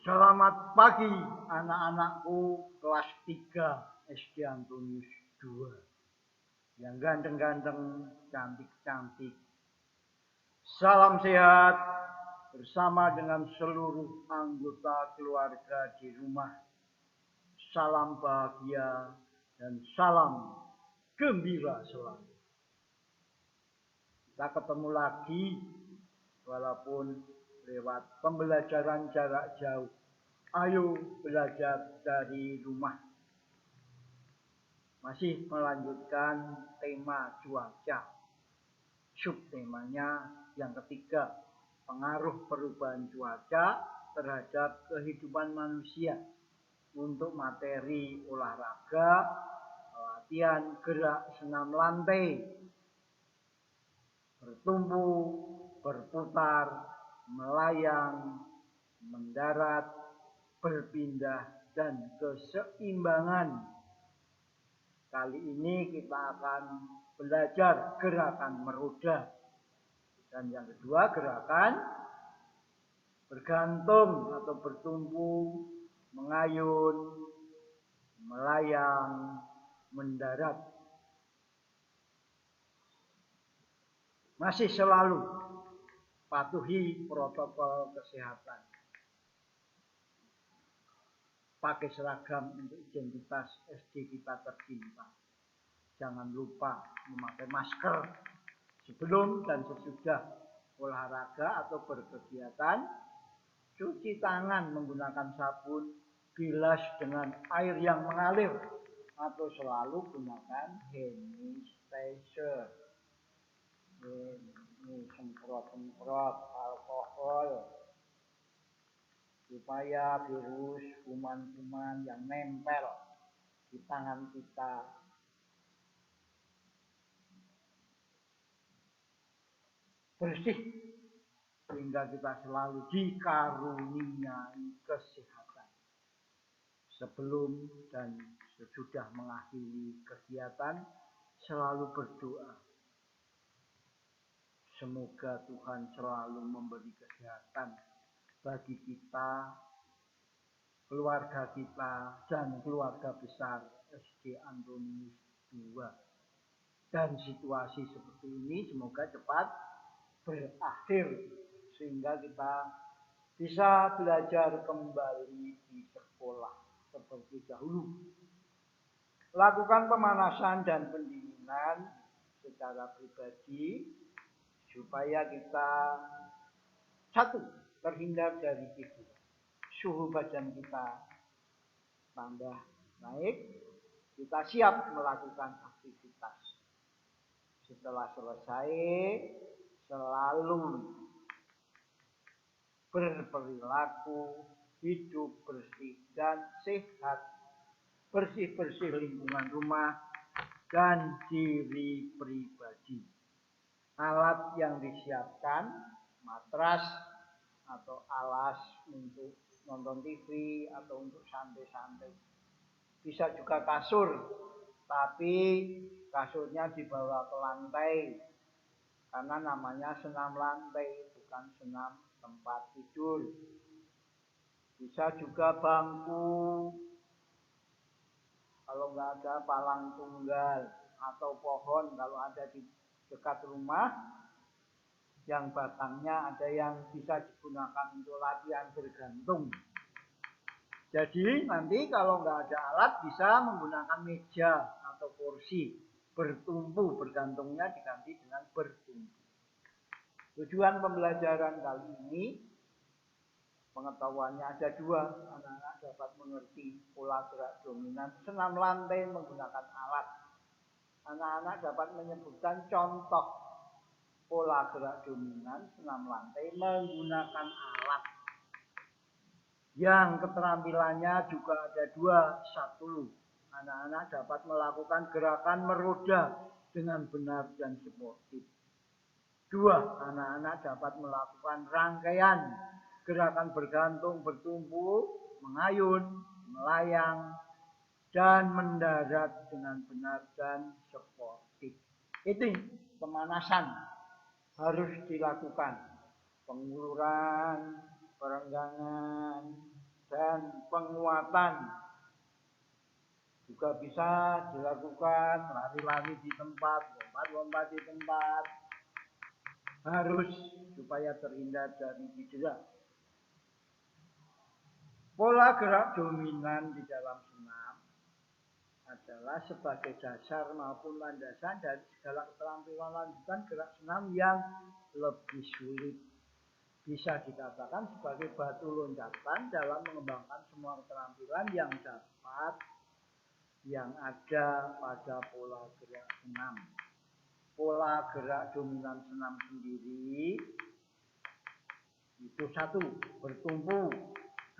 Selamat pagi anak-anakku kelas 3 SD Antonius 2. Yang ganteng-ganteng, cantik-cantik. Salam sehat bersama dengan seluruh anggota keluarga di rumah. Salam bahagia dan salam gembira selalu. Kita ketemu lagi walaupun lewat pembelajaran jarak jauh. Ayo belajar dari rumah. Masih melanjutkan tema cuaca. Subtemanya yang ketiga, pengaruh perubahan cuaca terhadap kehidupan manusia. Untuk materi olahraga, latihan gerak senam lantai, bertumpu, berputar, melayang, mendarat, berpindah, dan keseimbangan. Kali ini kita akan belajar gerakan meroda. Dan yang kedua gerakan bergantung atau bertumpu, mengayun, melayang, mendarat. Masih selalu patuhi protokol kesehatan. Pakai seragam untuk identitas SD kita tercinta. Jangan lupa memakai masker sebelum dan sesudah olahraga atau berkegiatan. Cuci tangan menggunakan sabun, bilas dengan air yang mengalir, atau selalu gunakan hand sanitizer. Ini semprot-semprot alkohol supaya virus kuman-kuman yang nempel di tangan kita bersih, sehingga kita selalu dikaruniai kesehatan. Sebelum dan sesudah mengakhiri kegiatan, selalu berdoa. Semoga Tuhan selalu memberi kesehatan bagi kita, keluarga kita, dan keluarga besar SD Antonius 2. Dan situasi seperti ini semoga cepat berakhir, sehingga kita bisa belajar kembali di sekolah seperti dahulu. Lakukan pemanasan dan pendinginan secara pribadi supaya kita satu, terhindar dari tidur. Suhu badan kita tambah naik, kita siap melakukan aktivitas. Setelah selesai, selalu berperilaku hidup bersih dan sehat. Bersih-bersih lingkungan rumah dan diri pribadi. Alat yang disiapkan, matras atau alas untuk nonton TV atau untuk santai-santai. Bisa juga kasur, tapi kasurnya dibawa ke lantai karena namanya senam lantai, bukan senam tempat tidur. Bisa juga bangku, kalau nggak ada palang tunggal, atau pohon kalau ada di dekat rumah yang batangnya ada yang bisa digunakan untuk latihan bergantung. Jadi nanti kalau nggak ada alat bisa menggunakan meja atau kursi bertumpu, bergantungnya diganti dengan bertumpu. Tujuan pembelajaran kali ini, pengetahuannya ada dua. Anak-anak dapat mengerti pola gerak dominan senam lantai menggunakan alat. Anak-anak dapat menyebutkan contoh pola gerak dominan senam lantai menggunakan alat. Yang keterampilannya juga ada dua. Satu, anak-anak dapat melakukan gerakan meroda dengan benar dan sportif. Dua, anak-anak dapat melakukan rangkaian gerakan bergantung, bertumpu, mengayun, melayang, dan mendarat dengan benar dan sportif. Itu pemanasan harus dilakukan. Penguluran, perenggangan, kemudian penguatan juga bisa dilakukan, lari-lari di tempat, lompat-lompat di tempat, harus supaya terhindar dari cedera. Pola gerak dominan di dalam senam adalah sebagai dasar maupun landasan dari segala keterampilan lanjutan gerak senam yang lebih sulit. Bisa dikatakan sebagai batu loncatan dalam mengembangkan semua keterampilan yang ada pada pola gerak senam. Pola gerak dominan senam sendiri itu 1. Bertumpu,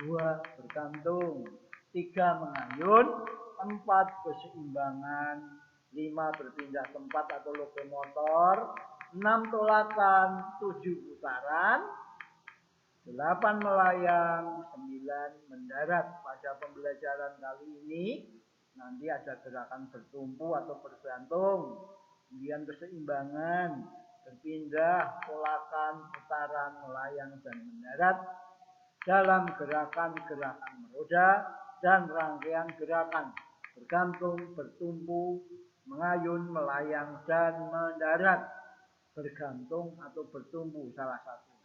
2. Bergantung, 3. Mengayun, 4. Berseimbangan, 5. Berpindah tempat atau lokomotor, 6. Tolakan, 7. Putaran, 8. Melayang, 9. Mendarat. Pada pembelajaran kali ini nanti ada gerakan bertumpu atau bergantung, kemudian berseimbangan, berpindah, tolakan, putaran, melayang, dan mendarat dalam gerakan-gerakan meroda dan rangkaian gerakan bergantung, bertumpu, mengayun, melayang, dan mendarat. Bergantung atau bertumpu salah satu.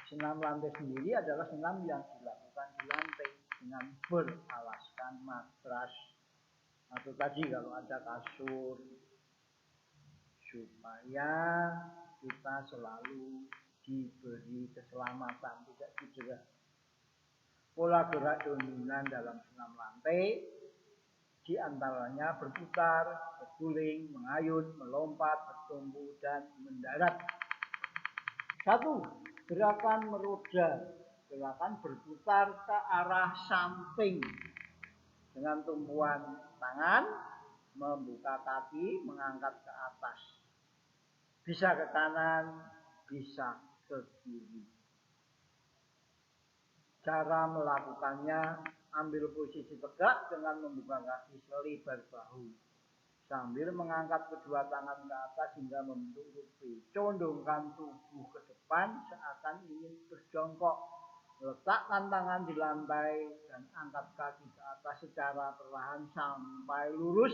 Senam lantai sendiri adalah senam yang dilakukan di lantai dengan beralaskan matras atau tadi kalau ada kasur, supaya kita selalu diberi keselamatan, tidak cedera. Pola gerak dominan dalam senam lantai diantaranya berputar, berguling, mengayun, melompat, bertumpu, dan mendarat. 1. Gerakan meroda. Gerakan berputar ke arah samping dengan tumpuan tangan, membuka kaki, mengangkat ke atas. Bisa ke kanan, bisa ke kiri. Cara melakukannya, ambil posisi tegak dengan membuka kaki selebar bahu. Sambil mengangkat kedua tangan ke atas hingga membentuk huruf V. Condongkan tubuh ke depan seakan ingin berjongkok. Letakkan tangan di lantai dan angkat kaki ke atas secara perlahan sampai lurus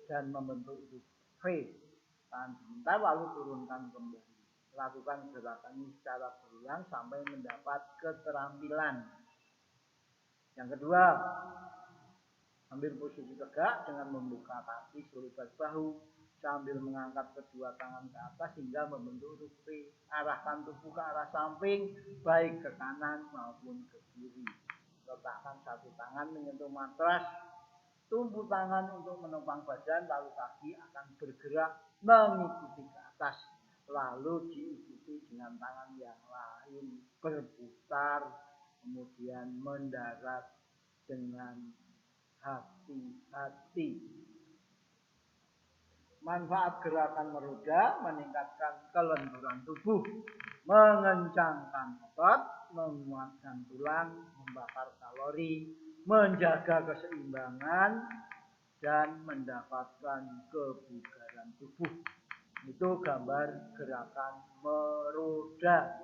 dan membentuk huruf V. Tahan sebentar lalu turunkan kembali. Lakukan gerakan ini secara berulang sampai mendapat keterampilan. Yang kedua, ambil posisi tegak dengan membuka kaki selebar bahu sambil mengangkat kedua tangan ke atas hingga membentuk huruf V. Arahkan tubuh ke arah samping, baik ke kanan maupun ke kiri. Letakkan satu tangan menyentuh matras, tumpu tangan untuk menopang badan, lalu kaki akan bergerak mengikuti ke atas. Lalu diikuti dengan tangan yang lain berputar, kemudian mendarat dengan hati-hati. Manfaat gerakan meroda meningkatkan kelenturan tubuh, mengencangkan otot, menguatkan tulang, membakar kalori, menjaga keseimbangan, dan mendapatkan kebugaran tubuh. Itu gambar gerakan meroda.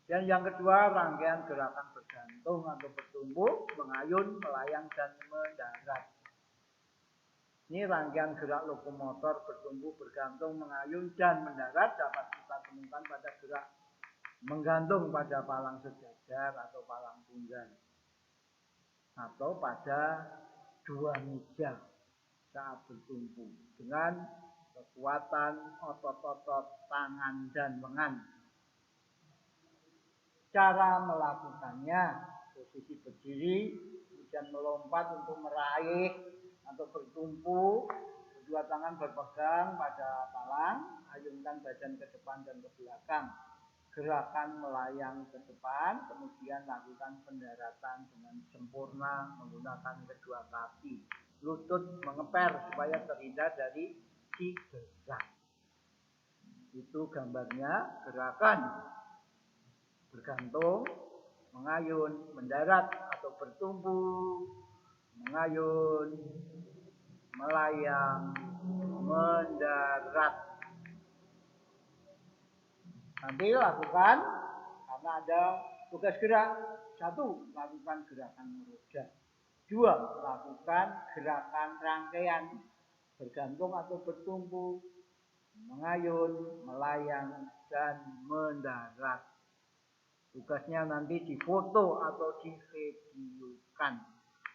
Dan yang kedua, rangkaian gerakan bergantung atau bertumpu, mengayun, melayang, dan mendarat. Ini rangkaian gerak lokomotor bertumpu, bergantung, mengayun, dan mendarat dapat kita temukan pada gerak menggantung pada palang sejajar atau palang tunggal. Atau pada dua meja saat bertumpu dengan kekuatan otot-otot tangan dan lengan. Cara melakukannya, posisi berdiri, kemudian melompat untuk meraih atau bertumpu, kedua tangan berpegang pada palang, ayunkan badan ke depan dan ke belakang. Gerakan melayang ke depan, kemudian lakukan pendaratan dengan sempurna menggunakan kedua kaki. Lutut mengeper supaya terhindar dari cedera. Itu gambarnya gerakan bergantung, mengayun, mendarat atau bertumpu, mengayun, melayang, mendarat. Nanti lakukan karena ada Tugas gerak 1, lakukan gerakan meroda. 2, lakukan gerakan rangkaian bergantung atau bertumpu, mengayun, melayang, dan mendarat. Tugasnya nanti difoto atau divideokan.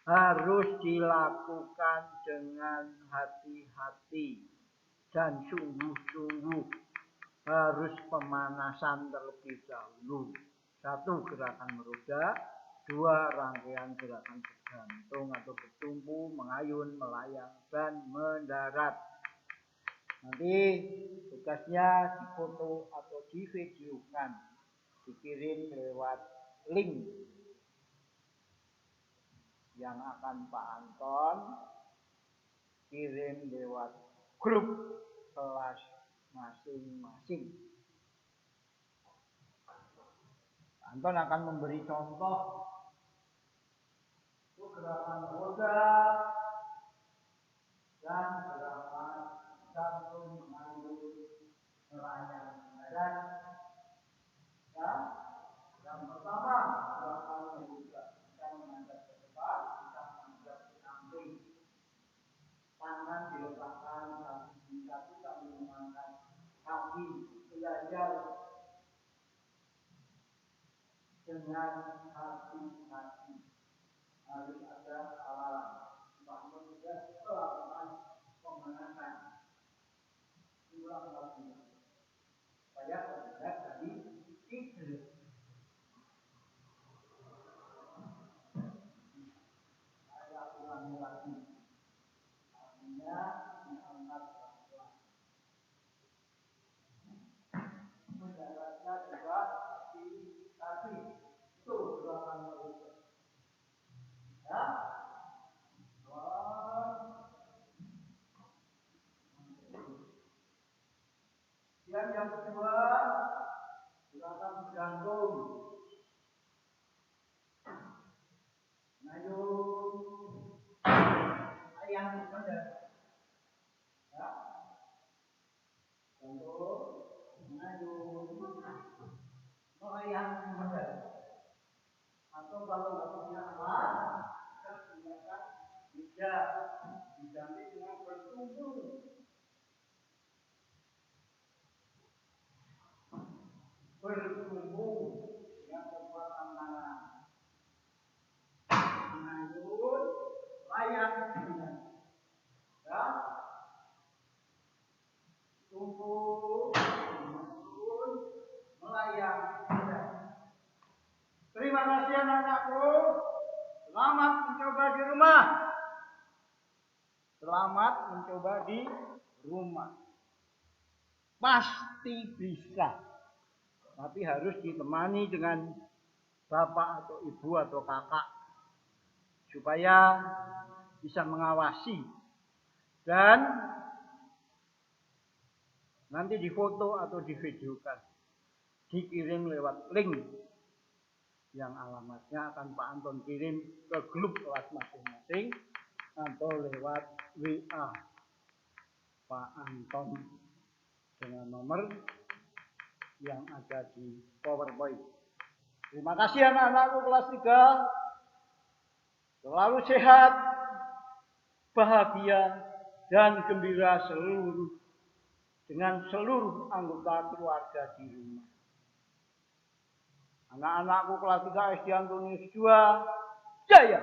Harus dilakukan dengan hati-hati dan sungguh-sungguh. Harus pemanasan terlebih dahulu. 1, gerakan meroda. 2, rangkaian gerakan bergantung atau bertumpu, mengayun, melayang, dan mendarat. Nanti tugasnya difoto atau divideokan, dikirim lewat link yang akan Pak Anton kirim lewat grup kelas masing-masing. Pak Anton akan memberi contoh gerakan roda dan gerakan gantung, mengayun, melayang, dan yang pertama gerakan roda, kita menghadap ke depan, kita menghadap ke samping, tangan diletakkan kaki di kaki sambil mengangkat kaki, belajar dengan hati-hati. Harus ada alarm. Pak sudah melakukan pemanasan. Ulang lagi. Supaya terlihat dari ide. Saya ulangi lagi. Artinya diangkat pelan-pelan. Mendaratnya juga di kaki. Itu gerakan meroda. Ya. Dan yang kedua, gerakan bergantung. Mengayun, melayang, mendarat. Ya. Gantung, mengayun, melayang, mendarat. Atau kalau nggak punya alat, kita gunakan meja diganti dengan bertumpu. Bertumpu dengan kekuatan tangan. Mengayun, layang, mendarat. Ya. Tumpu, mengayun, melayang, mendarat. Terima kasih anak-anakku. Selamat mencoba di rumah. Selamat mencoba di rumah. Pasti bisa. Tapi harus ditemani dengan bapak atau ibu atau kakak. Supaya bisa mengawasi. Dan nanti difoto atau divideokan. Dikirim lewat link. Yang alamatnya akan Pak Anton kirim ke grup kelas masing-masing atau lewat WA Pak Anton dengan nomor yang ada di PowerPoint. Terima kasih anak-anakku kelas 3. Selalu sehat, bahagia, dan gembira dengan seluruh anggota keluarga di rumah. Anak-anakku kelas 3 SD Antonius II, jaya!